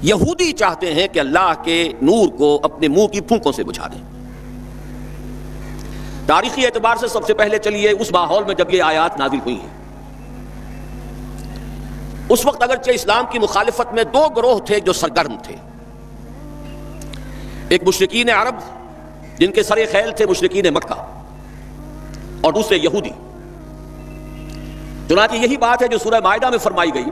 یہودی چاہتے ہیں کہ اللہ کے نور کو اپنے منہ کی پھونکوں سے بجھا دیں۔ تاریخی اعتبار سے سب سے پہلے چلیے اس ماحول میں جب یہ آیات نازل ہوئی ہیں، اس وقت اگرچہ اسلام کی مخالفت میں دو گروہ تھے جو سرگرم تھے، ایک مشرکین عرب جن کے سر خیل تھے مشرکین مکہ، اور دوسرے یہودی۔ چنانچہ یہی بات ہے جو سورہ مائدہ میں فرمائی گئی،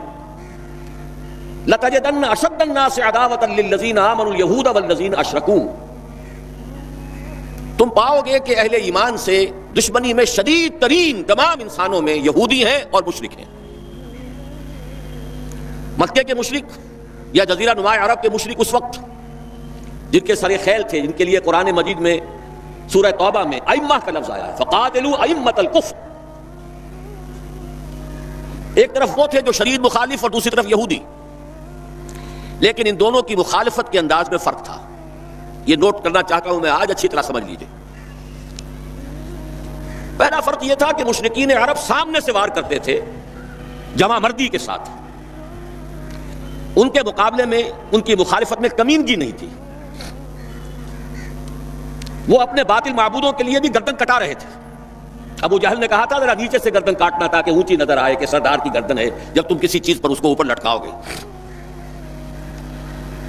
لَتَجِدَنَّ أَشَدَّ النَّاسِ عَدَاوَةً لِلَّذِينَ آمَنُوا الْيَهُودَ وَالَّذِينَ أَشْرَكُوا، تم پاؤ گے کہ اہل ایمان سے دشمنی میں شدید ترین تمام انسانوں میں یہودی ہیں اور مشرک ہیں۔ مکے کے مشرک یا جزیرہ نما عرب کے مشرک اس وقت جن کے سر خیل تھے، جن کے لیے قرآن مجید میں سورہ توبہ میں ائمہ کا لفظ آیا ہے، فَقَاتِلُوا أَئِمَّةَ الْكُفْرِ، ایک طرف وہ تھے جو شدید مخالف اور دوسری طرف یہودی، لیکن ان دونوں کی مخالفت کے انداز میں فرق تھا۔ یہ نوٹ کرنا چاہتا ہوں میں آج، اچھی طرح سمجھ لیجئے۔ پہلا فرق یہ تھا کہ مشرکین عرب سامنے سے وار کرتے تھے جمع مردی کے ساتھ، ان کے مقابلے میں ان کی مخالفت میں کمینگی نہیں تھی، وہ اپنے باطل معبودوں کے لیے بھی گردن کٹا رہے تھے۔ ابو جہل نے کہا تھا ذرا نیچے سے گردن کاٹنا تاکہ اونچی نظر آئے کہ سردار کی گردن ہے جب تم کسی چیز پر اس کو اوپر لٹکاؤ گے۔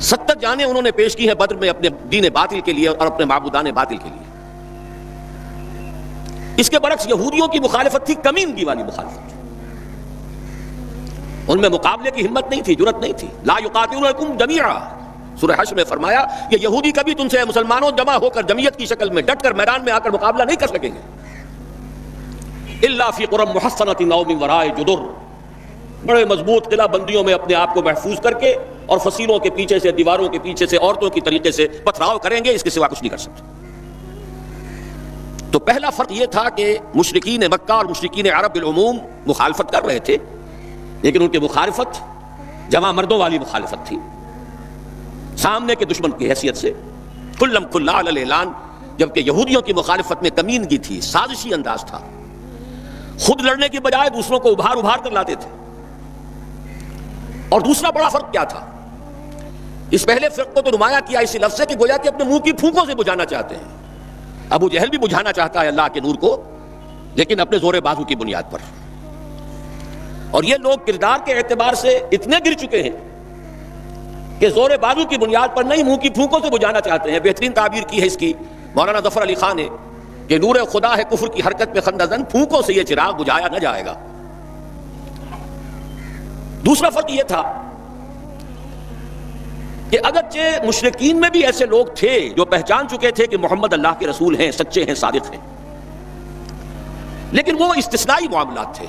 70 جانیں انہوں نے پیش کی ہیں بدر میں اپنے دین باطل کے لیے اور اپنے معبودان باطل کے لیے۔ اس کے برعکس یہودیوں کی مخالفت تھی کمینگی والی مخالفت، ان میں مقابلے کی ہمت نہیں تھی، جرأت نہیں تھی۔ لا یقاتلونکم جمیعا، سورہ حشر میں فرمایا کہ یہودی کبھی تم سے مسلمانوں جمع ہو کر جمعیت کی شکل میں ڈٹ کر میدان میں آ کر مقابلہ نہیں کر سکیں گے۔ الا فی قرى محصنۃ او من وراء جدر، بڑے مضبوط قلعہ بندیوں میں اپنے آپ کو محفوظ کر کے اور فصیلوں کے پیچھے سے، دیواروں کے پیچھے سے، عورتوں کی طریقے سے پتھراؤ کریں گے، اس کے سوا کچھ نہیں کر سکتے۔ تو پہلا فرق یہ تھا کہ مشرکین مکہ اور مشرکین عرب بالعموم مخالفت کر رہے تھے، لیکن ان کی مخالفت جمع مردوں والی مخالفت تھی، سامنے کے دشمن کی حیثیت سے کلم کھلا علی الاعلان، جبکہ یہودیوں کی مخالفت میں کمینگی تھی، سازشی انداز تھا، خود لڑنے کی بجائے دوسروں کو ابھار ابھار کر لاتے تھے۔ اور دوسرا بڑا فرق کیا تھا، اس پہلے فرق کو تو نمایاں کیا اسی لفظ سے کہ گویا کہ اپنے منہ کی پھونکوں سے بجھانا چاہتے ہیں۔ ابو جہل بھی بجھانا چاہتا ہے اللہ کے نور کو، لیکن اپنے زور بازو کی بنیاد پر۔ اور یہ لوگ کردار کے اعتبار سے اتنے گر چکے ہیں کہ زور بازو کی بنیاد پر نہیں، منہ کی پھونکوں سے بجھانا چاہتے ہیں۔ بہترین تعبیر کی ہے اس کی مولانا ظفر علی خان نے کہ نور خدا ہے کفر کی حرکت میں خندزن، پھونکوں سے یہ چراغ بجھایا نہ جائے گا۔ دوسرا فرق یہ تھا کہ اگرچہ مشرکین میں بھی ایسے لوگ تھے جو پہچان چکے تھے کہ محمد اللہ کے رسول ہیں، سچے ہیں، صادق ہیں، لیکن وہ استثنائی معاملات تھے،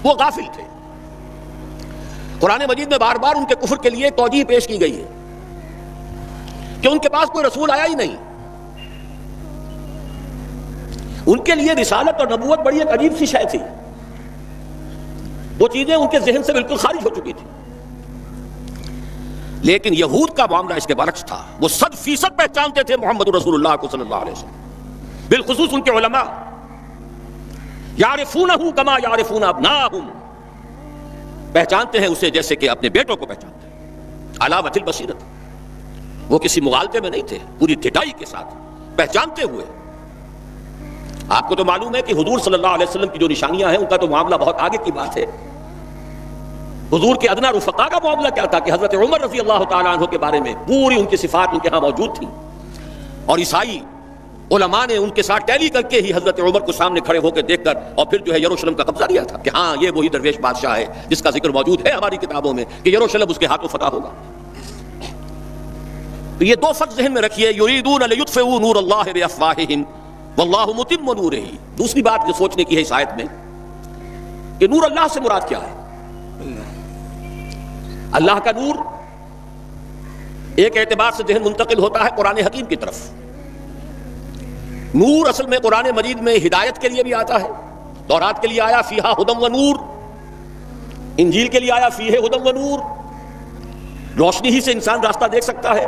وہ غافل تھے۔ قرآن مجید میں بار بار ان کے کفر کے لیے توجیہ پیش کی گئی ہے کہ ان کے پاس کوئی رسول آیا ہی نہیں، ان کے لیے رسالت اور نبوت بڑی ایک عجیب سی شے تھی، وہ چیزیں ان کے ذہن سے بالکل خارج ہو چکی تھی۔ لیکن یہود کا معاملہ اس کے برعکس تھا، وہ 100% پہچانتے تھے محمد رسول اللہ کو صلی اللہ علیہ وسلم، بالخصوص ان کے علماء، یعرفونہ کما یعرفون ابناءہم، پہچانتے ہیں اسے جیسے کہ اپنے بیٹوں کو پہچانتے ہیں، علی وجہ البصیرۃ، وہ کسی مغالطے میں نہیں تھے، پوری ڈٹائی کے ساتھ پہچانتے ہوئے۔ آپ کو تو معلوم ہے کہ حضور صلی اللہ علیہ وسلم کی جو نشانیاں ہیں ان کا تو معاملہ بہت آگے کی بات ہے۔ حضور کے ادنا رفقا کا معاملہ کیا تھا کہ حضرت عمر رضی اللہ تعالیٰ عنہ کے بارے میں پوری ان کی صفات ان کے ہاں موجود تھیں، اور عیسائی علماء نے ان کے ساتھ ٹیلی کر کے ہی حضرت عمر کو سامنے کھڑے ہو کے دیکھ کر اور پھر جو ہے یروشلم کا قبضہ لیا تھا کہ ہاں یہ وہی درویش بادشاہ ہے جس کا ذکر موجود ہے ہماری کتابوں میں کہ یروشلم اس کے ہاتھوں فتح ہوگا۔ تو یہ دو فرق ذہن میں رکھیے، یریدون لیطفئوا نور اللہ بافواہہم واللہ متم نورہ۔ دوسری بات جو سوچنے کی ہے اس آیت میں کہ نور اللہ سے مراد کیا ہے؟ اللہ کا نور ایک اعتبار سے ذہن منتقل ہوتا ہے قرآن حکیم کی طرف۔ نور اصل میں قرآن مجید میں ہدایت کے لیے بھی آتا ہے، تورات کے لیے آیا فیہا ھدی و نور، انجیل کے لیے آیا فیہ ھدی و نور، روشنی ہی سے انسان راستہ دیکھ سکتا ہے۔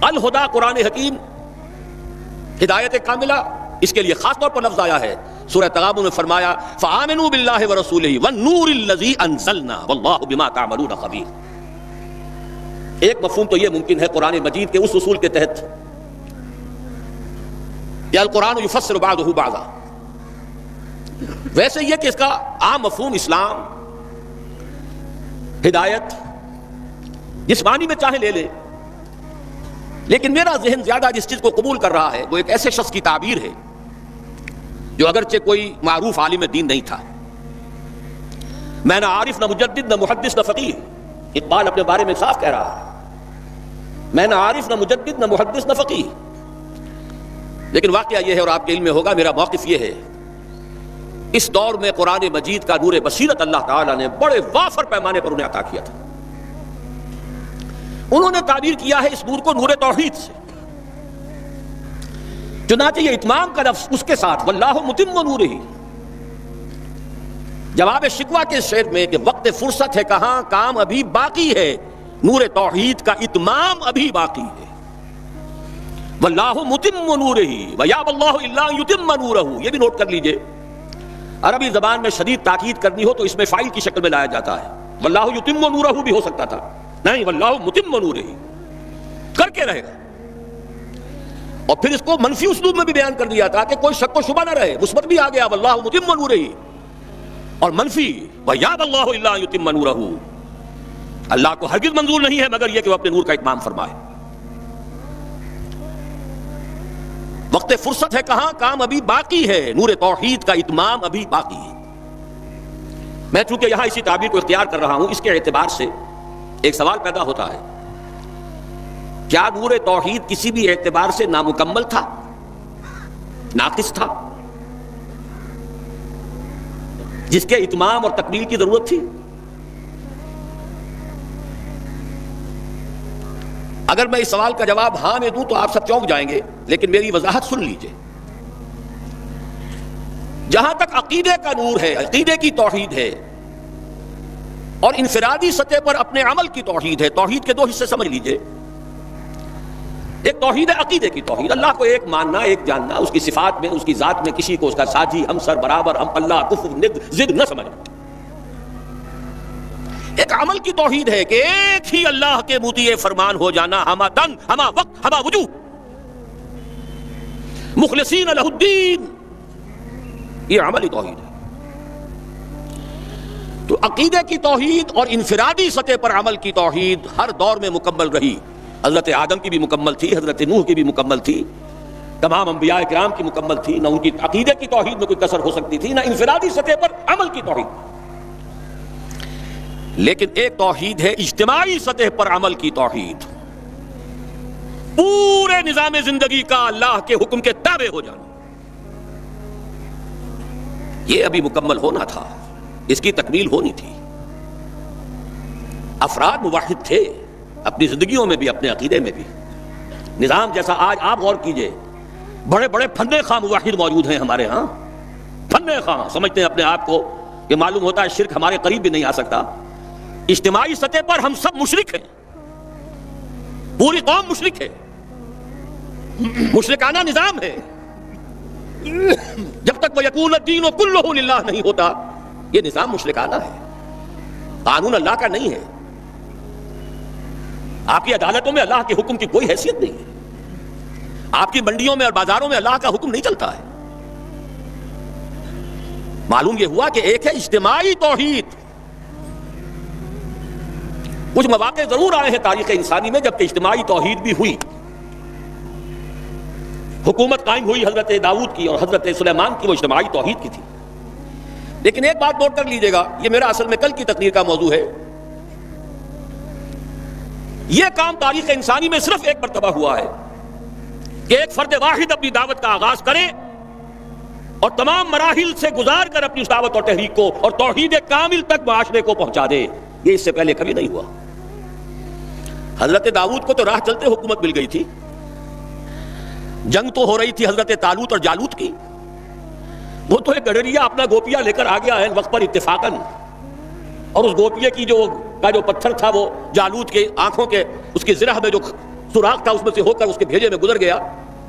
الہدا قرآن حکیم، ہدایت کاملہ، اس کے لیے خاص طور پر لفظ آیا ہے سورہ تغابن میں فرمایا فآمنوا باللہ ورسولہ والنور الذی انزلنا واللہ بما تعملون خبیر۔ ایک مفہوم تو یہ ممکن ہے قرآن مجید کے اس اصول کے تحت یا القرآن یفسر بعضہ بعضا، ویسے یہ کہ اس کا عام مفہوم اسلام، ہدایت، جس معنی میں چاہے لے لے، لیکن میرا ذہن زیادہ جس چیز کو قبول کر رہا ہے وہ ایک ایسے شخص کی تعبیر ہے جو اگرچہ کوئی معروف عالم دین نہیں تھا، میں نہ عارف نہ مجدد نہ محدث نہ فقیہ، اقبال اپنے بارے میں صاف کہہ رہا ہے، میں نہ عارف نہ مجدد نہ محدث نہ فقیہ، لیکن واقعہ یہ ہے اور آپ کے علم میں ہوگا، میرا موقف یہ ہے، اس دور میں قرآن مجید کا نور بصیرت اللہ تعالیٰ نے بڑے وافر پیمانے پر انہیں عطا کیا تھا۔ انہوں نے تعبیر کیا ہے اس نور کو نور توحید سے، چنانچہ یہ اتمام کا لفظ اس کے ساتھ واللہ متم نورہ، جواب شکوہ کے شعر میں کہ وقت فرصت ہے کہاں، کام ابھی باقی ہے، نور توحید کا اتمام ابھی باقی ہے، واللہ متم نورہ ویابی اللہ الا ان یتم نورہ، یہ بھی نوٹ کر لیجئے، عربی زبان میں شدید تاکید کرنی ہو تو اس میں فاعل کی شکل میں لایا جاتا ہے، واللہ یتم نورہ بھی ہو سکتا تھا، نہیں واللہ متم نورہ کر کے رہے گا، اور پھر اس کو منفی اسلوب میں بھی بیان کر دیا تھا کہ کوئی شک و شبہ نہ رہے، مثبت بھی آ گیا واللہ متم نورہ، اور منفی ویابی اللہ الا ان یتم نورہ، اللہ کو ہرگز منظور نہیں ہے مگر یہ کہ وہ اپنے نور کا اتمام فرمائے۔ وقت فرصت ہے کہاں، کام ابھی باقی ہے، نور توحید کا اتمام ابھی باقی ہے۔ میں چونکہ یہاں اسی تعبیر کو اختیار کر رہا ہوں، اس کے اعتبار سے ایک سوال پیدا ہوتا ہے، کیا نور توحید کسی بھی اعتبار سے نامکمل تھا، ناقص تھا، جس کے اتمام اور تکمیل کی ضرورت تھی؟ اگر میں اس سوال کا جواب ہاں میں دوں تو آپ سب چونک جائیں گے، لیکن میری وضاحت سن لیجئے۔ جہاں تک عقیدے کا نور ہے، عقیدے کی توحید ہے، اور انفرادی سطح پر اپنے عمل کی توحید ہے، توحید کے دو حصے سمجھ لیجئے، ایک توحید ہے عقیدے کی توحید، اللہ کو ایک ماننا، ایک جاننا، اس کی صفات میں، اس کی ذات میں کسی کو اس کا ساجی، ہمسر، برابر، ہم اللہ، کفر، ند، ضد نہ سمجھنا۔ ایک عمل کی توحید ہے کہ ایک ہی اللہ کے مطیع فرمان ہو جانا، ہما تن، ہما وقت، ہما وجوہ، مخلصین لہ الدین، یہ عملی توحید ہے۔ تو عقیدے کی توحید اور انفرادی سطح پر عمل کی توحید ہر دور میں مکمل رہی، حضرت آدم کی بھی مکمل تھی، حضرت نوح کی بھی مکمل تھی، تمام انبیاء کرام کی مکمل تھی، نہ ان کی عقیدے کی توحید میں کوئی کسر ہو سکتی تھی، نہ انفرادی سطح پر عمل کی توحید۔ لیکن ایک توحید ہے اجتماعی سطح پر عمل کی توحید، پورے نظام زندگی کا اللہ کے حکم کے تابع ہو جانا، یہ ابھی مکمل ہونا تھا، اس کی تکمیل ہونی تھی۔ افراد موحد تھے اپنی زندگیوں میں بھی، اپنے عقیدے میں بھی، نظام جیسا آج آپ غور کیجئے، بڑے بڑے فن خواہ موحد موجود ہیں ہمارے ہاں، فن خواہ سمجھتے ہیں اپنے آپ کو کہ معلوم ہوتا ہے شرک ہمارے قریب بھی نہیں آ سکتا۔ اجتماعی سطح پر ہم سب مشرک ہیں، پوری قوم مشرک ہے، مشرکانہ نظام ہے، جب تک وَيَكُونَ الدِّينُ كُلُّهُ لِلَّهِ نہیں ہوتا یہ نظام مشرکانہ ہے، قانون اللہ کا نہیں ہے، آپ کی عدالتوں میں اللہ کے حکم کی کوئی حیثیت نہیں ہے، آپ کی منڈیوں میں اور بازاروں میں اللہ کا حکم نہیں چلتا ہے۔ معلوم یہ ہوا کہ ایک ہے اجتماعی توحید، کچھ مواقع ضرور آئے ہیں تاریخ انسانی میں جبکہ اجتماعی توحید بھی ہوئی، حکومت قائم ہوئی حضرت داؤد کی اور حضرت سلیمان کی، وہ اجتماعی توحید کی تھی۔ لیکن ایک بات نوٹ کر لیجئے گا، یہ میرا اصل میں کل کی تقریر کا موضوع ہے، یہ کام تاریخ انسانی میں صرف ایک مرتبہ ہوا ہے کہ ایک فرد واحد اپنی دعوت کا آغاز کرے اور تمام مراحل سے گزار کر اپنی اس دعوت اور تحریک کو اور توحید کامل تک معاشرے کو پہنچا دے، یہ اس سے پہلے کبھی نہیں ہوا۔ حضرت داؤد کو تو راہ چلتے حکومت مل گئی تھی، جنگ تو ہو رہی تھی حضرت طالوت اور جالوت کی، وہ تو ایک گڈریا اپنا گوپیا لے کر آ گیا ہے وقت پر اتفاقاً، اور اس گوپیے کی جو پتھر تھا وہ جالوت کے آنکھوں کے اس کی زرہ میں جو سوراخ تھا اس میں سے ہو کر اس کے بھیجے میں گزر گیا،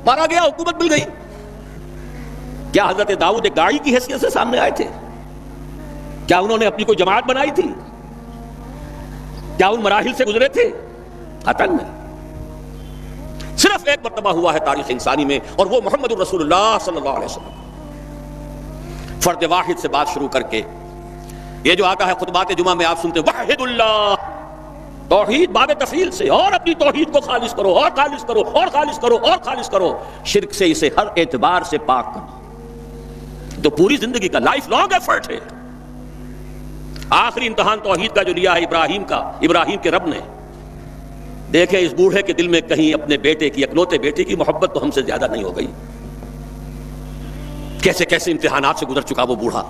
مارا گیا، حکومت مل گئی۔ کیا حضرت داؤد ایک داعی کی حیثیت سے سامنے آئے تھے؟ کیا انہوں نے اپنی کوئی جماعت بنائی تھی؟ کیا ان مراحل سے گزرے تھے؟ قطعاً نہیں. صرف ایک مرتبہ ہوا ہے تاریخ انسانی میں، اور وہ محمد الرسول اللہ صلی اللہ علیہ وسلم. فرد واحد سے بات شروع کر کے یہ جو آتا ہے خطبات جمعہ میں آپ سنتے وحد اللہ، توحید باب تفصیل سے، اور اپنی توحید کو خالص کرو اور خالص کرو اور خالص کرو اور خالص کرو، شرک سے اسے ہر اعتبار سے پاک کرو. تو پوری زندگی کا لائف لانگ ایفرٹ ہے. آخری امتحان توحید کا جو لیا ہے ابراہیم کے رب نے، دیکھیں اس بوڑھے کے دل میں کہیں اپنے بیٹے کی، اکلوتے بیٹے کی محبت تو ہم سے زیادہ نہیں ہو گئی. کیسے کیسے امتحانات سے گزر چکا وہ بوڑھا،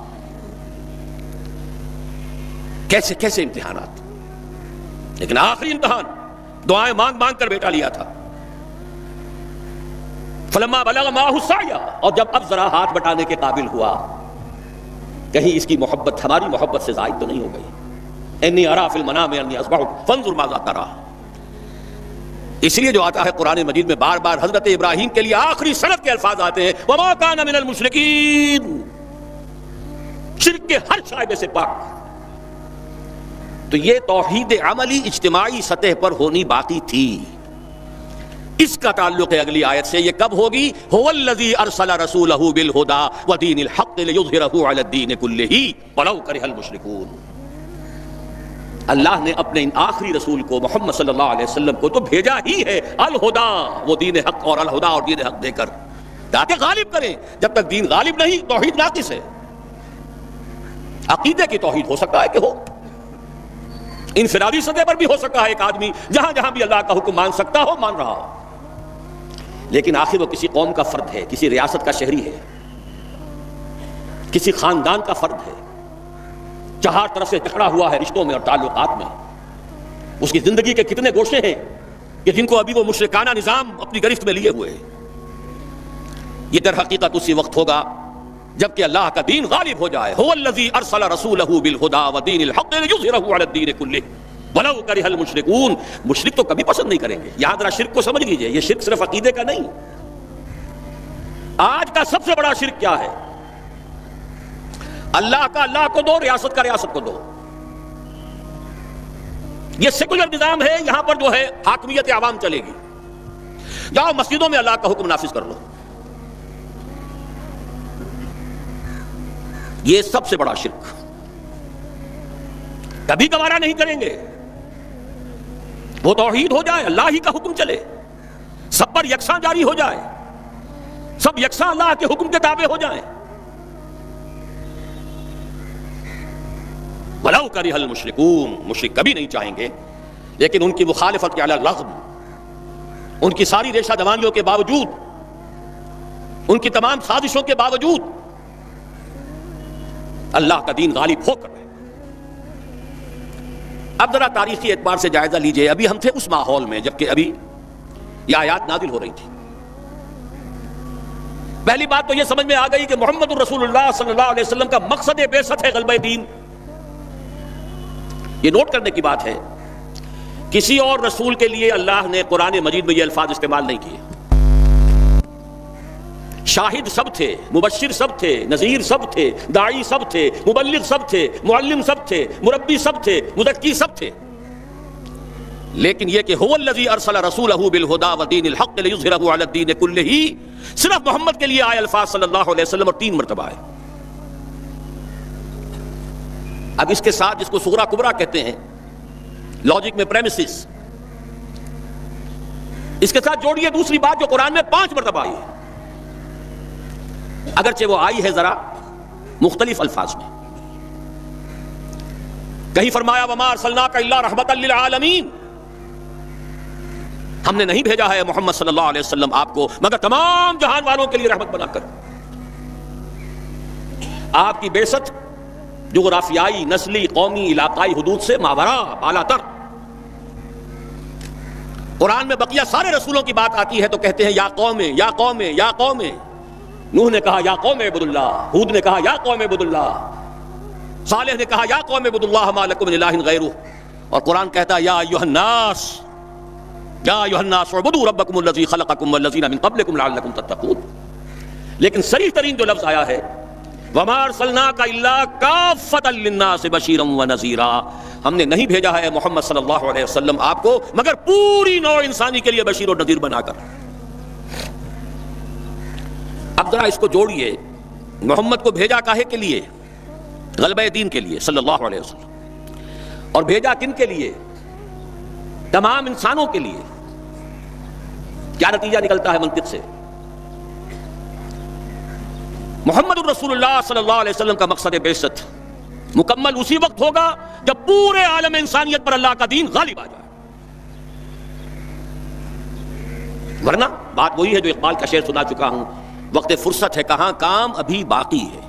کیسے کیسے امتحانات. لیکن آخری امتحان دعائیں مانگ مانگ کر بیٹا لیا تھا. فلما بلغ معه السعي، اور جب اب ذرا ہاتھ بٹانے کے قابل ہوا، کہیں اس کی محبت ہماری محبت سے زائد تو نہیں ہو گئی. انی ارا فی المنام انی اذبحک فانظر ماذا ترى. اس لیے جو آتا ہے قرآن مجید میں بار بار حضرت ابراہیم کے لیے آخری سند کے الفاظ آتے ہیں وما کان من المشرکین، شرک کے ہر شائبے سے پاک. تو یہ توحید عملی اجتماعی سطح پر ہونی باقی تھی. اس کا تعلق ہے اگلی آیت سے. یہ کب ہوگی؟ هو الذی ارسل رسولہ بالہدی ودین الحق لیظہرہ علی الدین کلہ ولو کرہ المشرکون. اللہ نے اپنے ان آخری رسول کو محمد صلی اللہ علیہ وسلم کو تو بھیجا ہی ہے الہدا، وہ دین حق اور الہدا اور دین حق دے کر تاکہ غالب کریں. جب تک دین غالب نہیں توحید ناقص ہے. عقیدے کی توحید ہو سکتا ہے کہ ہو، انفرادی سطح پر بھی ہو سکتا ہے ایک آدمی جہاں جہاں بھی اللہ کا حکم مان سکتا ہو مان رہا ہو، لیکن آخر وہ کسی قوم کا فرد ہے، کسی ریاست کا شہری ہے، کسی خاندان کا فرد ہے، چہار طرف سے جکڑا ہوا ہے رشتوں میں اور تعلقات میں. اس کی زندگی کے کتنے گوشے ہیں کہ جن کو ابھی وہ مشرکانہ نظام اپنی گرفت میں لیے ہوئے ہیں. یہ در حقیقت اسی وقت ہوگا جب کہ اللہ کا دین غالب ہو جائے. هو الذی ارسل رسولہ بالہدی ودین الحق لیظہرہ علی الدین کلہ ولو کرہ المشرکون. مشرک تو کبھی پسند نہیں کریں گے. یہاں ذرا شرک کو سمجھ لیجئے، یہ شرک صرف عقیدے کا نہیں. آج کا سب سے بڑا شرک کیا ہے؟ اللہ کا اللہ کو دو، ریاست کا ریاست کو دو. یہ سیکولر نظام ہے، یہاں پر جو ہے حاکمیت عوام چلے گی. جاؤ مسجدوں میں اللہ کا حکم نافذ کر لو. یہ سب سے بڑا شرک کبھی گوارا نہیں کریں گے. وہ توحید ہو جائے، اللہ ہی کا حکم چلے، سب پر یکساں جاری ہو جائے، سب یکساں اللہ کے حکم کے تابع ہو جائیں. وَلَوْ كَرِهَ الْمُشْرِكُونَ، مشرک کبھی نہیں چاہیں گے. لیکن ان کی مخالفت کے علی الرغم، ان کی ساری ریشہ دوانیوں کے باوجود، ان کی تمام سازشوں کے باوجود اللہ کا دین غالب ہو کر. اب ذرا تاریخی اعتبار سے جائزہ لیجئے. ابھی ہم تھے اس ماحول میں جبکہ ابھی یہ آیات نازل ہو رہی تھی. پہلی بات تو یہ سمجھ میں آ گئی کہ محمد الرسول اللہ صلی اللہ علیہ وسلم کا مقصد بعثت ہے غلبہ دین. یہ نوٹ کرنے کی بات ہے، کسی اور رسول کے لیے اللہ نے قرآن مجید میں یہ الفاظ استعمال نہیں کیے. شاہد سب تھے، مبشر سب تھے، نذیر سب تھے، داعی سب تھے، مبلغ سب تھے، معلم سب تھے، مربی سب تھے، مزکی سب تھے. لیکن یہ کہ هو الذی ارسل رسولہ بالہدی ودین الحق لیظہرہ علی الدین کلہ، صرف محمد کے لیے آئے الفاظ صلی اللہ علیہ وسلم اور 3 مرتبہ آئے. اب اس کے ساتھ جس کو صغرا کبرا کہتے ہیں لاجک میں پریمیسز، اس کے ساتھ جوڑیے دوسری بات جو قرآن میں 5 مرتبہ آئی ہے، اگرچہ وہ آئی ہے ذرا مختلف الفاظ میں. کہیں فرمایا وما ارسلناک الا رحمۃ للعالمین، ہم نے نہیں بھیجا ہے محمد صلی اللہ علیہ وسلم آپ کو مگر تمام جہان والوں کے لیے رحمت بنا کر. آپ کی بعثت جغرافیائی، نسلی، قومی، علاقائی حدود سے ماورا، بالا تر. قرآن میں بقیہ سارے رسولوں کی بات آتی ہے تو کہتے ہیں یا قوم یا قوم یا قوم. نوح نے کہا یا قوم اعبدوا اللہ، ہود نے کہا یا قوم اعبدوا اللہ، صالح نے کہا یا قوم اعبدوا اللہ ما لکم من الہ غیرہ. اور قرآن کہتا ہے یا ایھا الناس، یا ایھا الناس اعبدوا ربکم الذی خلقکم والذین من قبلکم لعلکم تتقون. لیکن صریح ترین جو لفظ آیا ہے وما ارسلناک الا کافۃ للناس بشیرا ونذیرا، ہم نے نہیں بھیجا ہے محمد صلی اللہ علیہ وسلم آپ کو مگر پوری نوع انسانی کے لیے بشیر و نذیر بنا کر۔ اب ذرا اس کو جوڑیے، محمد کو بھیجا کاہے کے لیے؟ غلبہ دین کے لیے صلی اللہ علیہ وسلم۔ اور بھیجا کن کے لیے؟ تمام انسانوں کے لیے۔ کیا نتیجہ نکلتا ہے منطق سے؟ محمد الرسول اللہ صلی اللہ علیہ وسلم کا مقصد بعثت مکمل اسی وقت ہوگا جب پورے عالم انسانیت پر اللہ کا دین غالب آ جائے، ورنہ بات وہی ہے جو اقبال کا شعر سنا چکا ہوں، وقت فرصت ہے کہاں کام ابھی باقی ہے،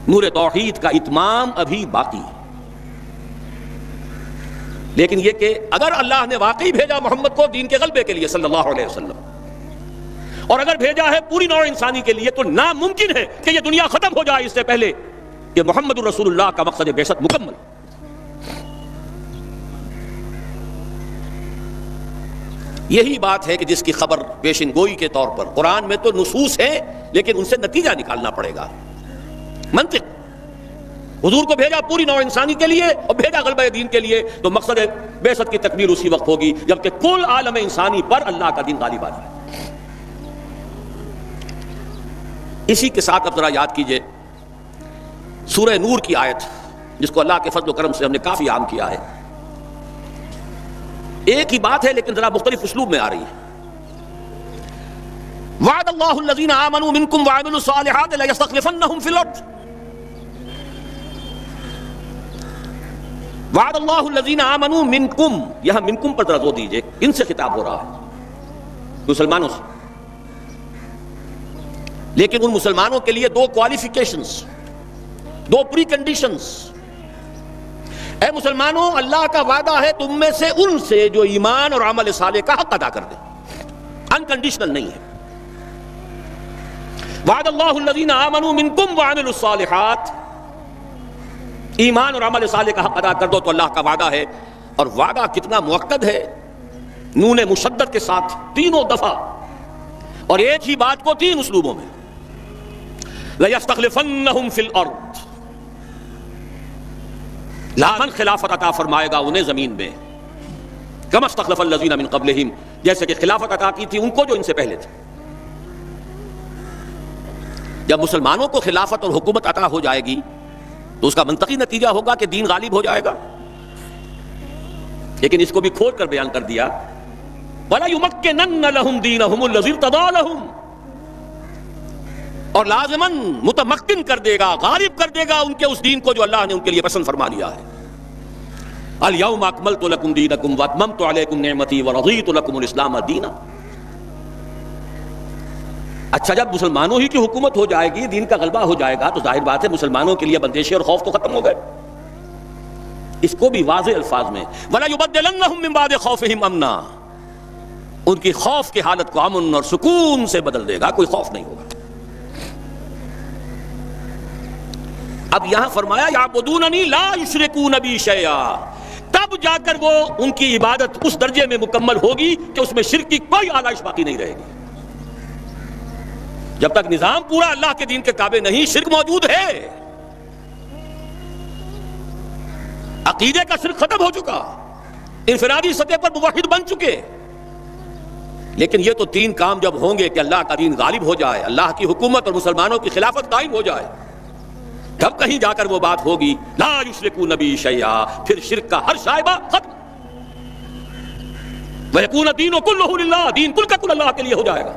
نور توحید کا اتمام ابھی باقی ہے۔ لیکن یہ کہ اگر اللہ نے واقعی بھیجا محمد کو دین کے غلبے کے لیے صلی اللہ علیہ وسلم، اور اگر بھیجا ہے پوری نوع انسانی کے لیے، تو ناممکن ہے کہ یہ دنیا ختم ہو جائے اس سے پہلے کہ محمد الرسول اللہ کا مقصد بعثت مکمل۔ یہی بات ہے کہ جس کی خبر پیشن گوئی کے طور پر قرآن میں تو نصوص ہیں، لیکن ان سے نتیجہ نکالنا پڑے گا، منطق۔ حضور کو بھیجا پوری نوع انسانی کے لیے اور بھیجا غلبہ دین کے لیے، تو مقصد بعثت کی تکمیل اسی وقت ہوگی جبکہ کل عالم انسانی پر اللہ کا دین غالب آ جائے۔ اسی کے ساتھ اب ذرا یاد کیجئے سورہ نور کی آیت، جس کو اللہ کے فضل و کرم سے ہم نے کافی عام کیا ہے۔ ایک ہی بات ہے لیکن ذرا مختلف اسلوب میں آ رہی ہے۔ وعد اللہ الذین آمنوا منکم وعملوا الصالحات لیستخلفنہم فی الارض۔ وعد اللہ الذین آمنوا منکم، یہاں منکم پر ذرا زور دیجئے، ان سے خطاب ہو رہا ہے، مسلمانوں سے۔ لیکن ان مسلمانوں کے لیے دو کوالیفیکیشنز، دو پری کنڈیشنز۔ اے مسلمانوں، اللہ کا وعدہ ہے تم میں سے ان سے جو ایمان اور عمل صالح کا حق ادا کر دے، انکنڈیشنل نہیں ہے۔ وعد اللہ الذین آمنوا منکم وعملوا الصالحات، ایمان اور عمل صالح کا حق ادا کر دو تو اللہ کا وعدہ ہے۔ اور وعدہ کتنا مؤکد ہے، نون مشدد کے ساتھ تینوں دفعہ، اور ایک ہی بات کو تین اسلوبوں میں۔ لَيَسْتَخْلِفَنَّهُمْ فِي الْأَرْضِ، لامن خلافت عطا فرمائے گا انہیں زمین میں، كَمَا اسْتَخْلَفَ الَّذِينَ مِن قَبْلِهِمْ، جیسے کہ خلافت عطا کی تھی ان کو جو ان سے پہلے تھے۔ جب مسلمانوں کو خلافت اور حکومت عطا ہو جائے گی تو اس کا منطقی نتیجہ ہوگا کہ دین غالب ہو جائے گا، لیکن اس کو بھی کھول کر بیان کر دیا، وَلَا يُمَكِّنَنَّ لَهُمْ دِينَهُمُ الَّذِي ارْتَضَىٰ لَهُمْ، اور لازماً متمکن کر دے گا، غالب کر دے گا ان کے اس دین کو جو اللہ نے ان کے لیے پسند فرما لیا ہے۔ الْيَوْمَ أَكْمَلْتُ لَكُمْ دِينَكُمْ وَأَتْمَمْتُ عَلَيْكُمْ نِعْمَتِي وَرَضِيتُ لَكُمُ الْإِسْلَامَ دِينًا۔ اچھا، جب مسلمانوں ہی کی حکومت ہو جائے گی، دین کا غلبہ ہو جائے گا، تو ظاہر بات ہے مسلمانوں کے لیے بندشیں اور خوف تو ختم ہو گئے۔ اس کو بھی واضح الفاظ میں وَلَا يُبَدِّلَنَّهُم مِّن بَعْدِ خَوْفِهِمْ أَمْنًا، ان کی خوف کی حالت کو امن اور سکون سے بدل دے گا، کوئی خوف نہیں ہوگا۔ اب یہاں فرمایا یعبدوننی لا یشرکون بی شیئا، تب جا کر وہ ان کی عبادت اس درجے میں مکمل ہوگی کہ اس میں شرک کی کوئی آلائش باقی نہیں رہے گی۔ جب تک نظام پورا اللہ کے دین کے تابع نہیں، شرک موجود ہے، عقیدے کا شرک ختم ہو چکا، انفرادی سطح پر موحد بن چکے۔ لیکن یہ تو تین کام جب ہوں گے کہ اللہ کا دین غالب ہو جائے، اللہ کی حکومت اور مسلمانوں کی خلافت قائم ہو جائے، تب کہیں جا کر وہ بات ہوگی لا یشرکون بی شیئا، پھر شرک کا ہر شائبہ ختم، وَيَكُونَ الدِّينُ كُلُّهُ لِلَّهِ، دین کل کا کل اللہ کے لیے ہو جائے گا۔